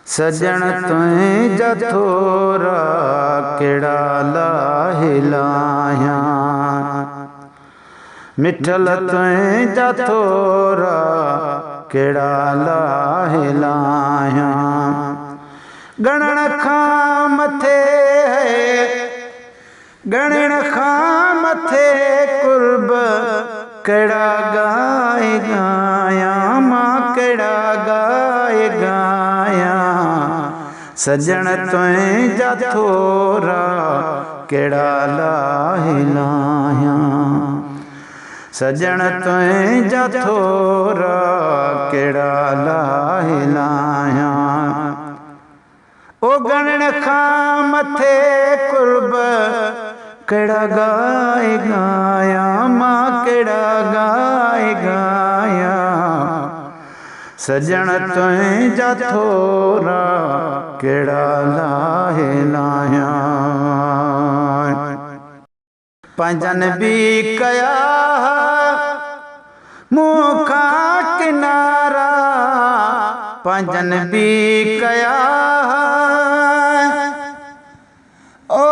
सजण तुई जथोरा केड़ा लाहे लाया, मिठल तुई जथोरा केड़ा लाहे लाया। गणन खां मथे है गणन खां मथे कुर्ब केड़ा गाए गाया, मां केड़ा गाए गाया। सजण तुई जथोरा केड़ा लाहे लाया, सजण तुई जथोरा केड़ा लाहे लाया। ओ गणन खां मथे कुर्ब केड़ा गाए गाया, मां केड़ा गाए गाया। सजण तुई जथोरा केड़ा लाहे लाया। पंजन भी कया मुखा किनारा, पंजन भी कया ओ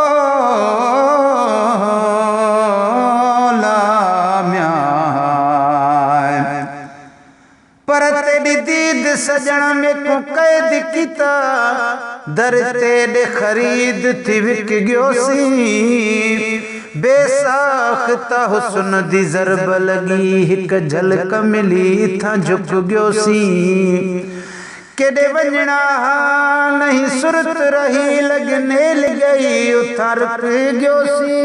लाम्या। पर तेरी दीद सजण में को कैद किता, दर तेरे खरीद थी विक गयोसी। बेसाख्ता हुस्न दी ज़रब लगी, हिक झलक मिली था झुक गयोसी। केड़े वंजना नहीं सुरत रही, लगने लगी उथा रुक गयोसी।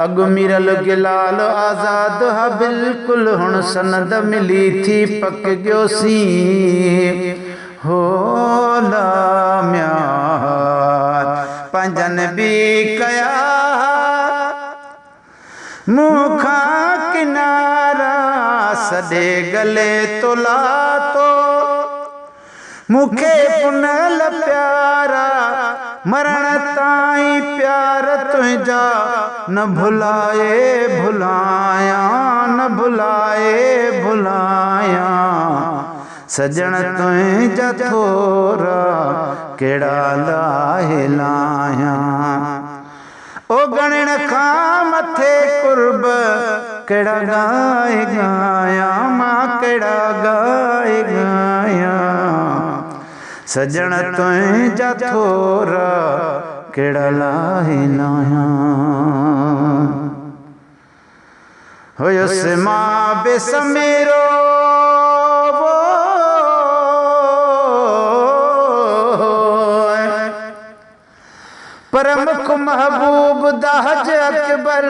अग मिरल गिलाल आजाद हा बिल्कुल, हुण सनद मिली थी पक गयोसी। हो लाम्या पंजन भी कया मुखा किनारा, सदे गले तोला तो मुखे पुनल प्यारा। मरण ताई प्यार तुझा न भुलाए भुलाया, न भुलाए भुलाया। सजण तुई जथोरा केड़ा लाहे लाया। ओ गणन खां मथे कुर्ब केड़ा गाए गाया, मां केड़ा गाए गाया। सजण तुई जथोरा केड़ा लाहे लाया। होयुस मां बेसमेरो परमुख महबूब दाहज अकबर,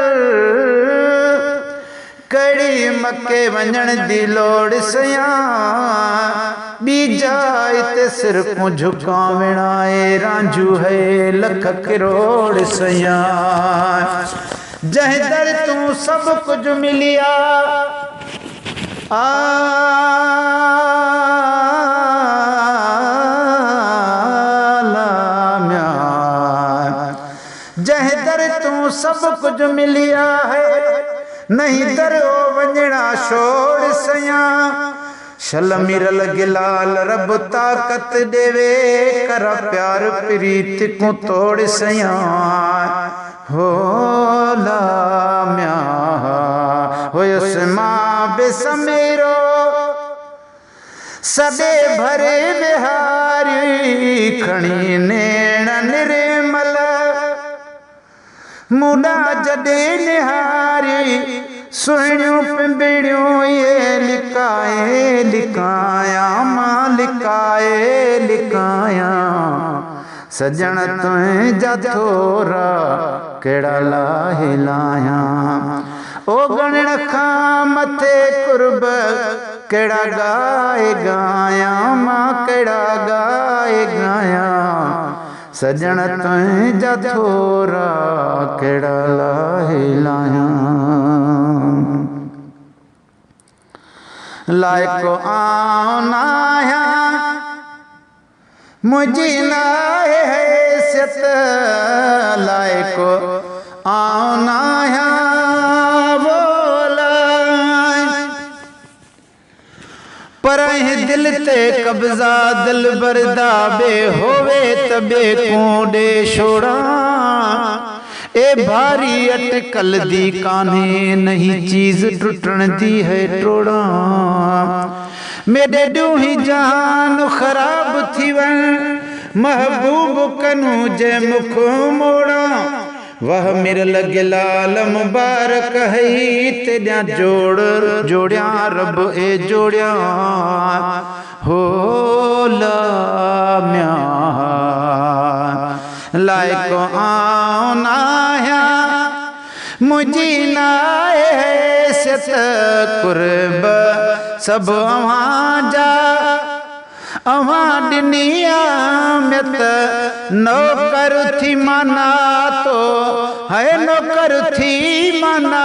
कड़ी मके वंजण दी लोड़ सया। बीजा इते सिर को झुकावणा ए, रांझू है लख करोड़ सया। जह दर तू सब कुछ मिलिया लाम्या। जह दर तू सब कुछ मिलिया है, नहीं दरो वंजणा छोड़ सया। शल मिरल गिलाल रब ताकत देवे, कर प्यार प्रीत को तोड़ सया। हो लाम्या होयुस मां बेसमेरो, सदे भरे बिहारी। खणी नेण निर्मल मुडा जडे निहारी। सुहिणियूं पिंबड़ियूं ये लिकाए लिकाया, मां लिकाए लिकाया। सजण तुई जथोरा केड़ा लाहे लाया। ओ गणन खां मथे कुर्ब केड़ा गाए गाया, मां केड़ा गाए गाया। सजण तुई जथोरा केड़ा लाहे लाया। लायको आनाया मुझी नाहे हैसियत, लायको आनाया बोला। पर दिल ते कब्जा दिल बरदा बे होवे तबे कूड़े छोड़ा ए भारी अटकल दी कान्हे नहीं चीज टुटण दी है टोड़ा मेरे दूही जहान खराब थी वन महबूब कनू जे मुख मोड़ा वह मेरे लगे लाल मुबारक है तेरा जोड़िया रब ए जोड़िया हो लाम्या लायको आनाया मुझी नाए सत कुर्ब सब वहाँ जा अवां दुनिया में नौकर थी माना तो है नौकर थी माना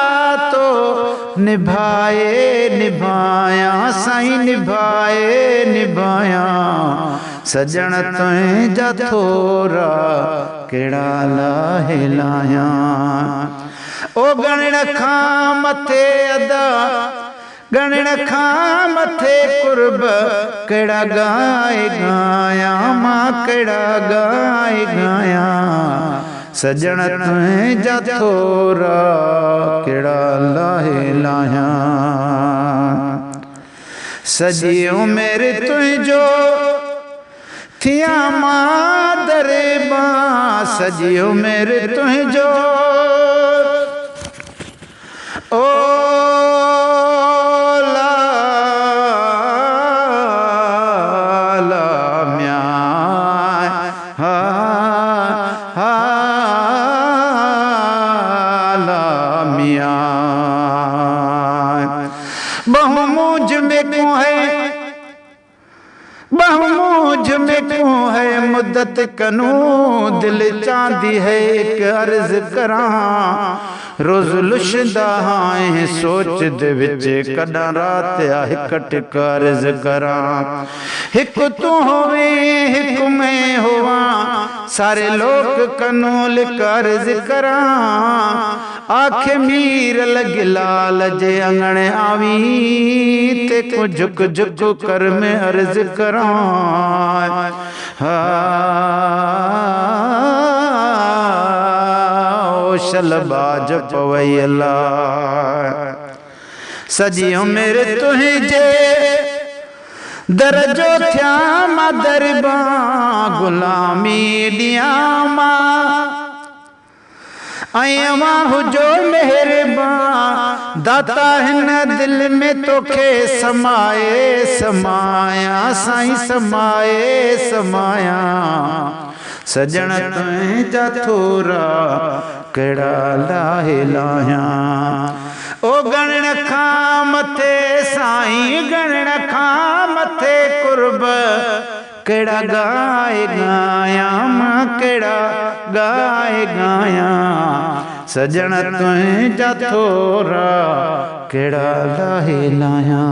तो निभाए निभाया साईं निभाए निभाया सजण तुझ जा थोरा केड़ा लाहे लाया ओ गण खां मथे अदा गण खां मथे कुर्ब केड़ा गाए गाया मां केड़ा गाए गाया सजण तुझ जा थोरा केड़ा लाहे लाया सजी उमेर तुझो थिया मां दरबा सजी उमेर तुझो ओ बहुमूझ में क्यों है मुद्दत कनू दिल चांदी है एक अर्ज करा रोज लुशदा है सोच दे विच कदा रात आ हिक अर्ज करा हिक तू होवे हिक मैं होवा सारे लोग कनू लिख अर्ज करा आखे मीर लग लाल जे अंगणे आवी ते को झुक झुक कर में अर्ज करा शलबाज पवैला सजी उमेर तुझे दरजो थिया मां दरबा गुलामी दिया मां अयवा हुजो मेहरबान दाता हिन दिल में तोखे समाए समाया साईं समाए समाया सजण तुझ जा थोरा केड़ा लाहे लाया ओ गण खां मथे साईं गण खां मथे कुर्ब केड़ा गाए गाया मां केड़ा गाए गाया सजण तुझ जा थोरा केड़ा लाहे लाया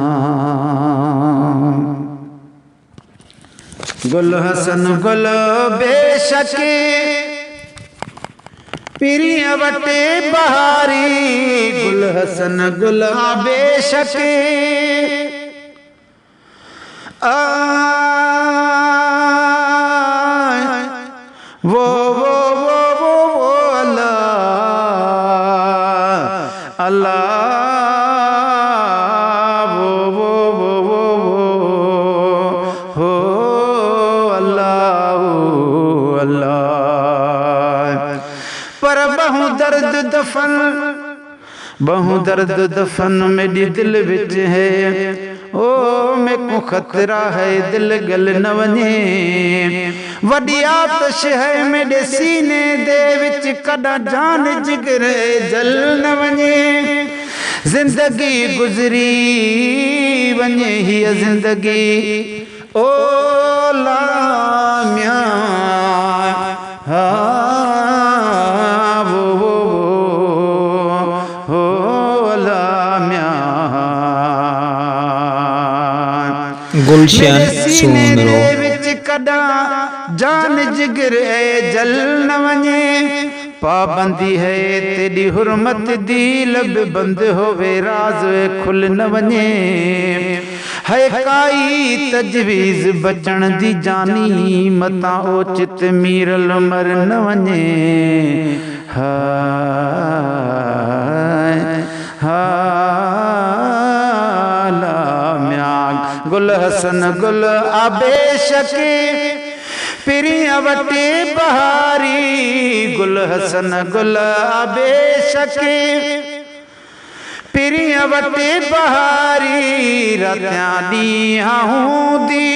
गुल हसन गुल बेशक पिरिया वटे बहारी गुल हसन गुल बेशक वो अल्लाह अल्लाह हो अल्लाह अल्लाह पर बहु दर्द दफन मेरी दिल विच है ओ मैं को खतरा है दिल गल न वने वडी आतश है मेरे सीने दे विच कदा जान जिगर जल न वने जिंदगी गुजरी वने ही जिंदगी ओ लाम्या गुलशन सुंदरो विच कदा जान जिगर जल न वने पाबंदी है तेरी हुरमत दी लब बंद होवे राज खुल न वने है काई तजवीज़ बचण दी जानी मता ओचित मीरल मर न वञे गुल हसन गुल आबेशके पिरिया वटे बहारी गुल हसन गुल आबेशके पिरिया वटे बहारी रात्यां ॾींहं दी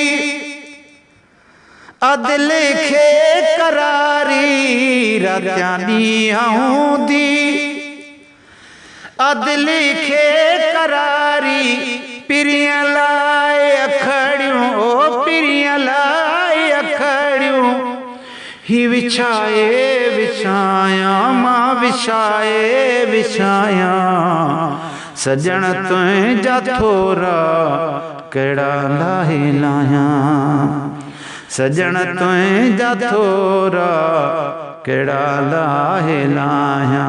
अदल खे करारी रात्यां ॾींहं दी अदल खे करारी पिरिया लाए अखड़ियों ओ पिरिया लाए अखड़ियों ही विछाए विछाया मां विछाए विछाया सजन तुझा थोरा कड़ा लाहे लाया सजन तुझा थोरा कड़ा लाहे लाया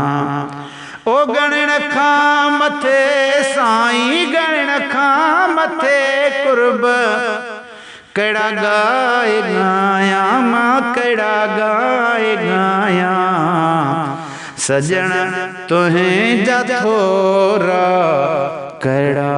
ओ गणन खां मथे साईं गणन खां मथे कुर्ब कड़ा गाए गाया मां कड़ा गाए गाया सजन तुझा थोरा कड़ा